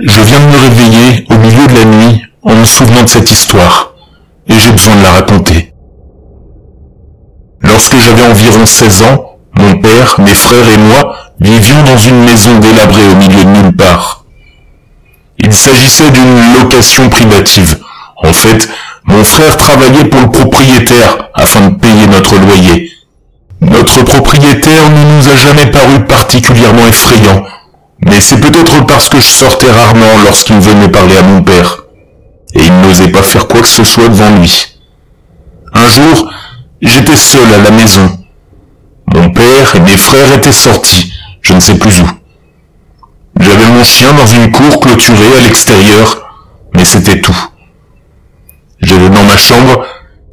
Je viens de me réveiller au milieu de la nuit en me souvenant de cette histoire, et j'ai besoin de la raconter. Lorsque j'avais environ 16 ans, mon père, mes frères et moi vivions dans une maison délabrée au milieu de nulle part. Il s'agissait d'une location privative. En fait, mon frère travaillait pour le propriétaire afin de payer notre loyer. Notre propriétaire ne nous a jamais paru particulièrement effrayant, mais c'est peut-être parce que je sortais rarement lorsqu'il venait parler à mon père, et il n'osait pas faire quoi que ce soit devant lui. Un jour, j'étais seul à la maison. Mon père et mes frères étaient sortis, je ne sais plus où. J'avais mon chien dans une cour clôturée à l'extérieur, mais c'était tout. J'allais dans ma chambre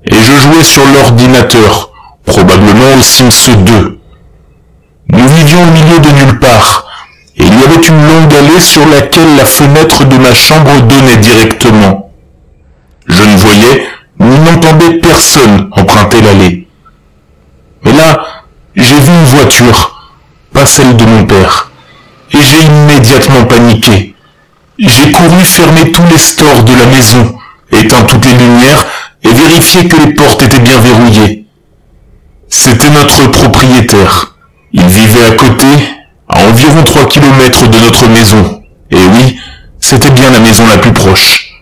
et je jouais sur l'ordinateur, probablement au Sims 2. Nous vivions au milieu de nulle part, et il y avait une longue allée sur laquelle la fenêtre de ma chambre donnait directement. Je ne voyais ni n'entendais personne emprunter l'allée. Mais là, j'ai vu une voiture, pas celle de mon père, et j'ai immédiatement paniqué. J'ai couru fermer tous les stores de la maison, éteint toutes les lumières et vérifié que les portes étaient bien verrouillées. C'était notre propriétaire. Il vivait à côté, à environ 3 kilomètres de notre maison. Et oui, c'était bien la maison la plus proche.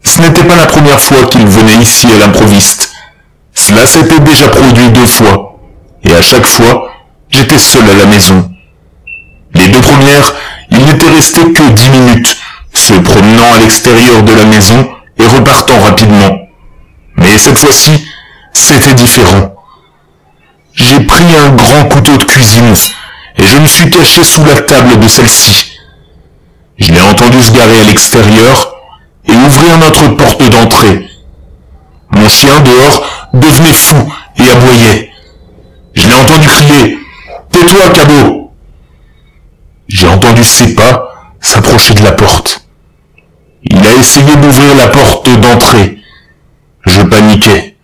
Ce n'était pas la première fois qu'il venait ici à l'improviste. Cela s'était déjà produit 2 fois. Et à chaque fois, j'étais seul à la maison. Les 2 premières, il n'était resté que 10 minutes, se promenant à l'extérieur de la maison et repartant rapidement. Mais cette fois-ci, c'était différent. J'ai pris un grand couteau de cuisine et je me suis caché sous la table de celle-ci. Je l'ai entendu se garer à l'extérieur et ouvrir notre porte d'entrée. Mon chien dehors devenait fou et aboyait. Je l'ai entendu crier « Tais-toi, Cabot !» J'ai entendu ses pas s'approcher de la porte. Il a essayé d'ouvrir la porte d'entrée. Je paniquais.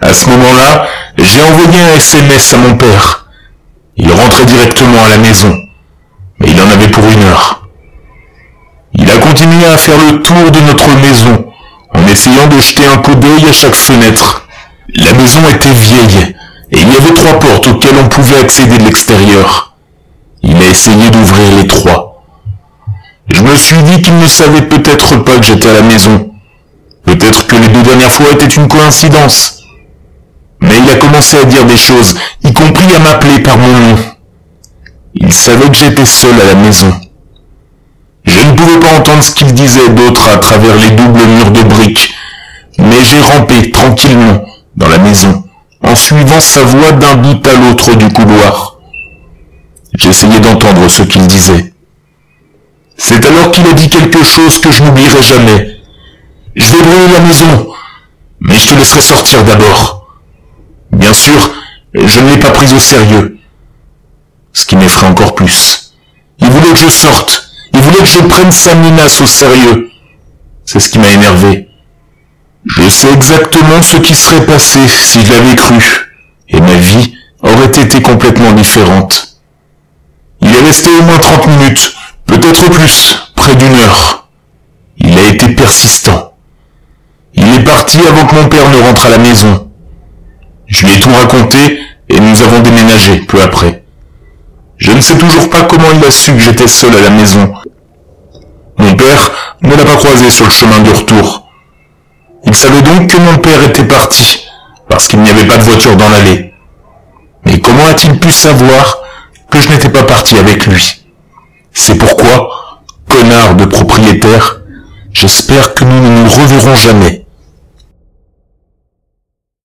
À ce moment-là, j'ai envoyé un SMS à mon père. Il rentrait directement à la maison, mais il en avait pour 1 heure. Il a continué à faire le tour de notre maison, en essayant de jeter un coup d'œil à chaque fenêtre. La maison était vieille, et il y avait 3 portes auxquelles on pouvait accéder de l'extérieur. Il a essayé d'ouvrir les 3. Je me suis dit qu'il ne savait peut-être pas que j'étais à la maison. Peut-être que les 2 dernières fois étaient une coïncidence. Mais il a commencé à dire des choses, y compris à m'appeler par mon nom. Il savait que j'étais seul à la maison. Je ne pouvais pas entendre ce qu'il disait d'autre à travers les doubles murs de briques, mais j'ai rampé tranquillement dans la maison, en suivant sa voix d'un bout à l'autre du couloir. J'essayais d'entendre ce qu'il disait. C'est alors qu'il a dit quelque chose que je n'oublierai jamais. « Je vais brûler la maison, mais je te laisserai sortir d'abord. » Bien sûr, je ne l'ai pas pris au sérieux. Ce qui m'effraie encore plus. Il voulait que je sorte. Il voulait que je prenne sa menace au sérieux. C'est ce qui m'a énervé. Je sais exactement ce qui serait passé si je l'avais cru. Et ma vie aurait été complètement différente. Il est resté au moins 30 minutes, peut-être plus, près d'1 heure. Il a été persistant. Il est parti avant que mon père ne rentre à la maison. Je lui ai tout raconté et nous avons déménagé peu après. Je ne sais toujours pas comment il a su que j'étais seul à la maison. Mon père ne l'a pas croisé sur le chemin du retour. Il savait donc que mon père était parti, parce qu'il n'y avait pas de voiture dans l'allée. Mais comment a-t-il pu savoir que je n'étais pas parti avec lui? C'est pourquoi, connard de propriétaire, j'espère que nous ne nous reverrons jamais.